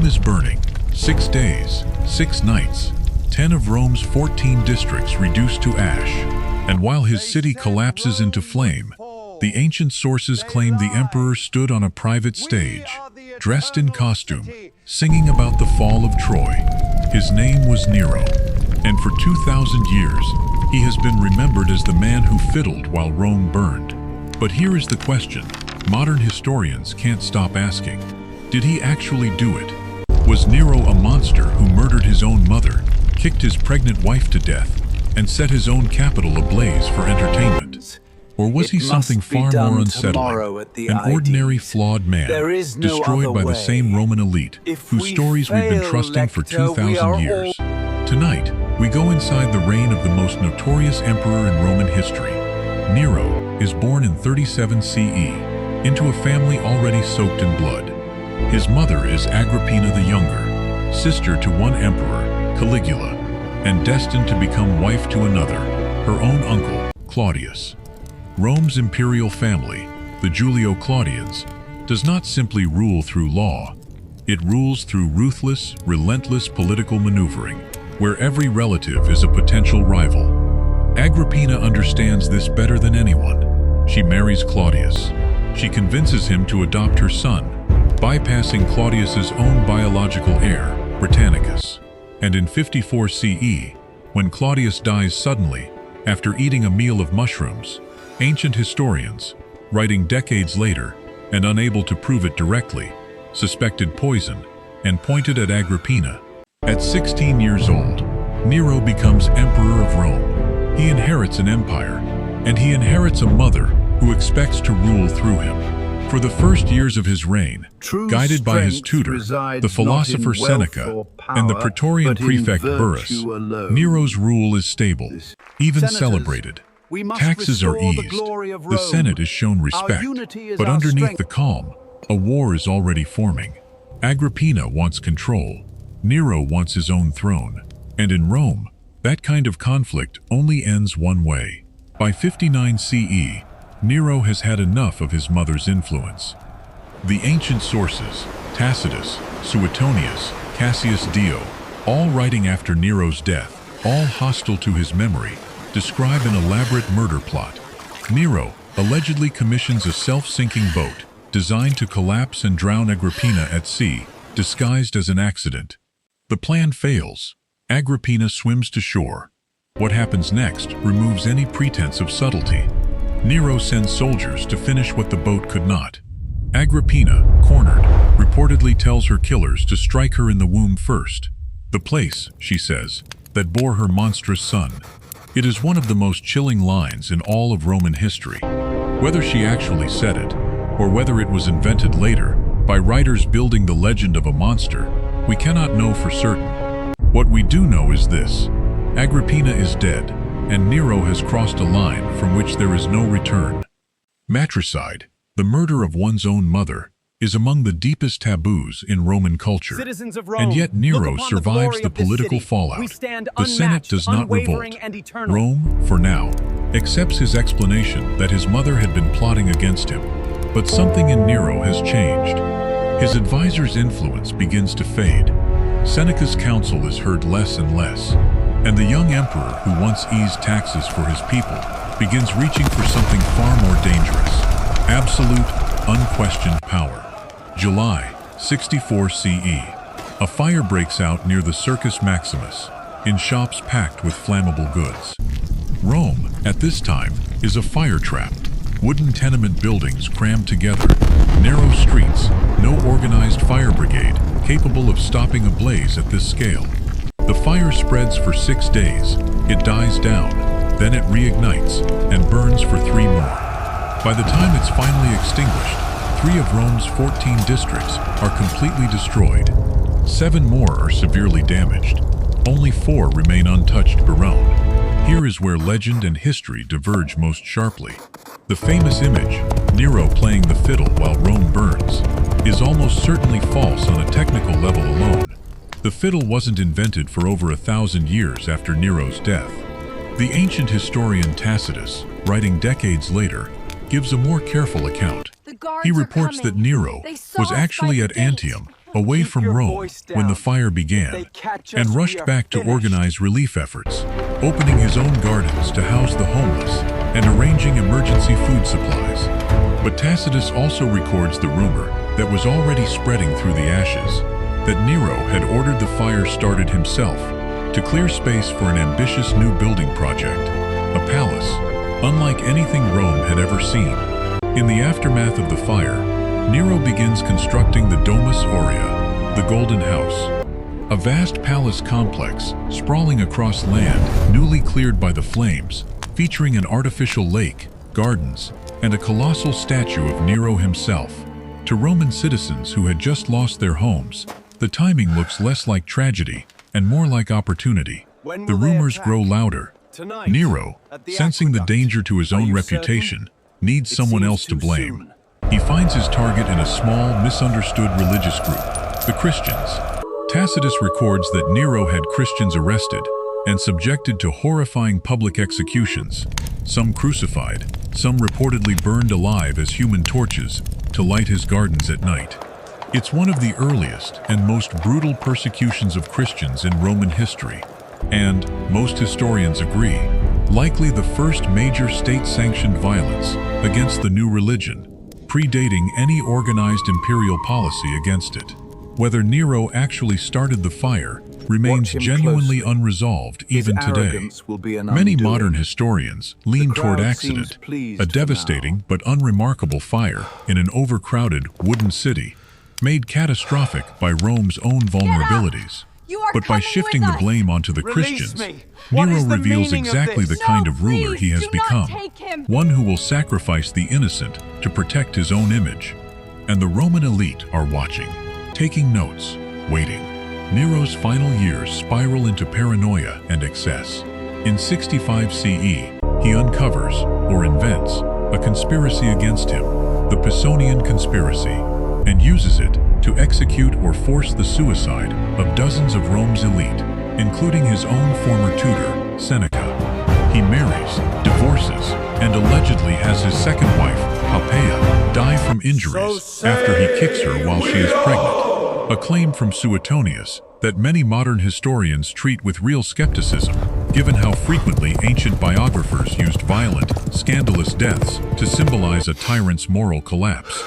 is burning. 6 days, 6 nights, 10 of Rome's 14 districts reduced to ash. And while his city collapses into flame, the ancient sources claim the emperor stood on a private stage, dressed in costume, singing about the fall of Troy. His name was Nero, and for 2,000 years, he has been remembered as the man who fiddled while Rome burned. But here is the question modern historians can't stop asking. Did he actually do it? Was Nero a monster who murdered his own mother, kicked his pregnant wife to death, and set his own capital ablaze for entertainment? Or was he something far more unsettling, an ordinary, flawed man, destroyed by the same Roman elite, whose stories we've been trusting for 2,000 years? Tonight, we go inside the reign of the most notorious emperor in Roman history. Nero is born in 37 CE, into a family already soaked in blood. His mother is Agrippina the Younger, sister to one emperor, Caligula, and destined to become wife to another, her own uncle, Claudius. Rome's imperial family, the Julio-Claudians, does not simply rule through law. It rules through ruthless, relentless political maneuvering, where every relative is a potential rival. Agrippina understands this better than anyone. She marries Claudius. She convinces him to adopt her son, bypassing Claudius's own biological heir, Britannicus. And in 54 CE, when Claudius dies suddenly, after eating a meal of mushrooms, ancient historians, writing decades later and unable to prove it directly, suspected poison and pointed at Agrippina. At 16 years old, Nero becomes emperor of Rome. He inherits an empire, and he inherits a mother who expects to rule through him. For the first years of his reign, guided by his tutor, the philosopher Seneca, and the Praetorian prefect Burrus, Nero's rule is stable, even celebrated. Taxes are eased, the Senate is shown respect, but underneath the calm, a war is already forming. Agrippina wants control, Nero wants his own throne, and in Rome, that kind of conflict only ends one way. By 59 CE, Nero has had enough of his mother's influence. The ancient sources, Tacitus, Suetonius, Cassius Dio, all writing after Nero's death, all hostile to his memory, describe an elaborate murder plot. Nero allegedly commissions a self-sinking boat designed to collapse and drown Agrippina at sea, disguised as an accident. The plan fails. Agrippina swims to shore. What happens next removes any pretense of subtlety. Nero sends soldiers to finish what the boat could not. Agrippina, cornered, reportedly tells her killers to strike her in the womb first. The place, she says, that bore her monstrous son. It is one of the most chilling lines in all of Roman history. Whether she actually said it, or whether it was invented later by writers building the legend of a monster, we cannot know for certain. What we do know is this: Agrippina is dead, and Nero has crossed a line from which there is no return. Matricide, the murder of one's own mother, is among the deepest taboos in Roman culture. Citizens of Rome, and yet Nero look upon survives the glory of this political city. fallout. We stand The Senate unmatched, does not unwavering, revolt. and eternal. Rome, for now, accepts his explanation that his mother had been plotting against him. But something in Nero has changed. His advisor's influence begins to fade. Seneca's counsel is heard less and less, and the young emperor who once eased taxes for his people begins reaching for something far more dangerous: absolute, unquestioned power. July, 64 CE. A fire breaks out near the Circus Maximus, in shops packed with flammable goods. Rome, at this time, is a fire trap. Wooden tenement buildings crammed together, narrow streets, no organized fire brigade capable of stopping a blaze at this scale. The fire spreads for 6 days, it dies down, then it reignites and burns for 3 more. By the time it's finally extinguished, 3 of Rome's 14 districts are completely destroyed. 7 more are severely damaged. Only 4 remain untouched around. Here is where legend and history diverge most sharply. The famous image, Nero playing the fiddle while Rome burns, is almost certainly false on a technical level alone. The fiddle wasn't invented for over 1,000 years after Nero's death. The ancient historian Tacitus, writing decades later, gives a more careful account. He reports that Nero was actually at Antium away from Rome when the fire began, and rushed back to organize relief efforts, opening his own gardens to house the homeless and arranging emergency food supplies. But Tacitus also records the rumor that was already spreading through the ashes, that Nero had ordered the fire started himself to clear space for an ambitious new building project, a palace unlike anything Rome had ever seen. In the aftermath of the fire, Nero begins constructing the Domus Aurea, the Golden House, a vast palace complex sprawling across land newly cleared by the flames, featuring an artificial lake, gardens, and a colossal statue of Nero himself. To Roman citizens who had just lost their homes, the timing looks less like tragedy and more like opportunity. The rumors grow louder. Nero, sensing the danger to his own reputation, needs someone else to blame. He finds his target in a small, misunderstood religious group, the Christians. Tacitus records that Nero had Christians arrested and subjected to horrifying public executions, some crucified, some reportedly burned alive as human torches to light his gardens at night. It's one of the earliest and most brutal persecutions of Christians in Roman history, and, most historians agree, likely the first major state-sanctioned violence against the new religion, predating any organized imperial policy against it. Whether Nero actually started the fire remains genuinely unresolved even today. Many modern historians lean toward accident, a devastating but unremarkable fire in an overcrowded wooden city, made catastrophic by Rome's own vulnerabilities. But by shifting the blame onto the Christians, Nero reveals exactly the kind of ruler he has become, one who will sacrifice the innocent to protect his own image. And the Roman elite are watching, taking notes, waiting. Nero's final years spiral into paranoia and excess. In 65 CE, he uncovers, or invents, a conspiracy against him, the Pisonian conspiracy, and uses it to execute or force the suicide of dozens of Rome's elite, including his own former tutor, Seneca. He marries, divorces, and allegedly has his second wife, Poppaea, die from injuries after he kicks her while she is pregnant. A claim from Suetonius that many modern historians treat with real skepticism, given how frequently ancient biographers used violent, scandalous deaths to symbolize a tyrant's moral collapse.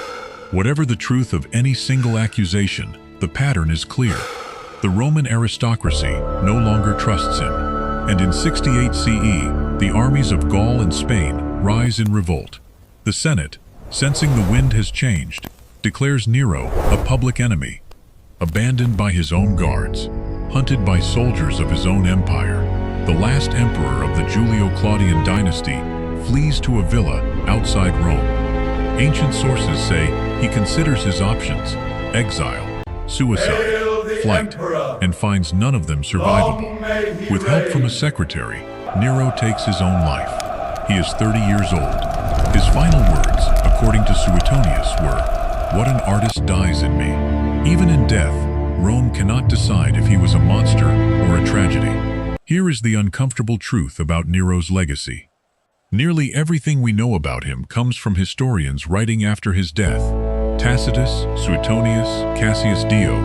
Whatever the truth of any single accusation, the pattern is clear. The Roman aristocracy no longer trusts him, and in 68 CE, the armies of Gaul and Spain rise in revolt. The Senate, sensing the wind has changed, declares Nero a public enemy. Abandoned by his own guards, hunted by soldiers of his own empire, the last emperor of the Julio-Claudian dynasty flees to a villa outside Rome. Ancient sources say he considers his options: exile, suicide, flight, and finds none of them survivable. With help from a secretary, Nero takes his own life. He is 30 years old. His final words, according to Suetonius, were, "What an artist dies in me." Even in death, Rome cannot decide if he was a monster or a tragedy. Here is the uncomfortable truth about Nero's legacy. Nearly everything we know about him comes from historians writing after his death: Tacitus, Suetonius, Cassius Dio,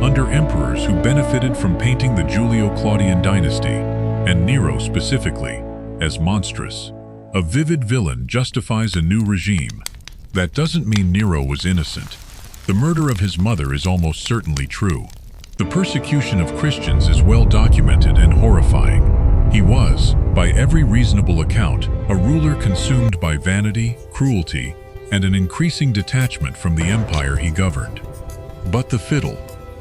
under emperors who benefited from painting the Julio-Claudian dynasty, and Nero specifically, as monstrous. A vivid villain justifies a new regime. That doesn't mean Nero was innocent. The murder of his mother is almost certainly true. The persecution of Christians is well documented and horrifying. He was, by every reasonable account, a ruler consumed by vanity, cruelty, and an increasing detachment from the empire he governed. But the fiddle,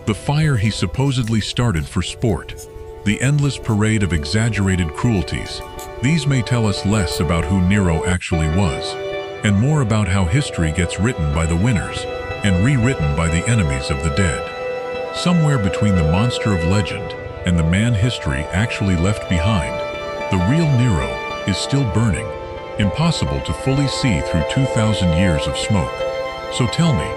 the fire he supposedly started for sport, the endless parade of exaggerated cruelties, these may tell us less about who Nero actually was, and more about how history gets written by the winners and rewritten by the enemies of the dead. Somewhere between the monster of legend and the man history actually left behind, the real Nero is still burning, impossible to fully see through 2,000 years of smoke. So tell me,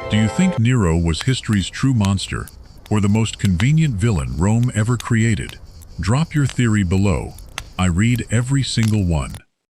do you think Nero was history's true monster, or the most convenient villain Rome ever created? Drop your theory below. I read every single one.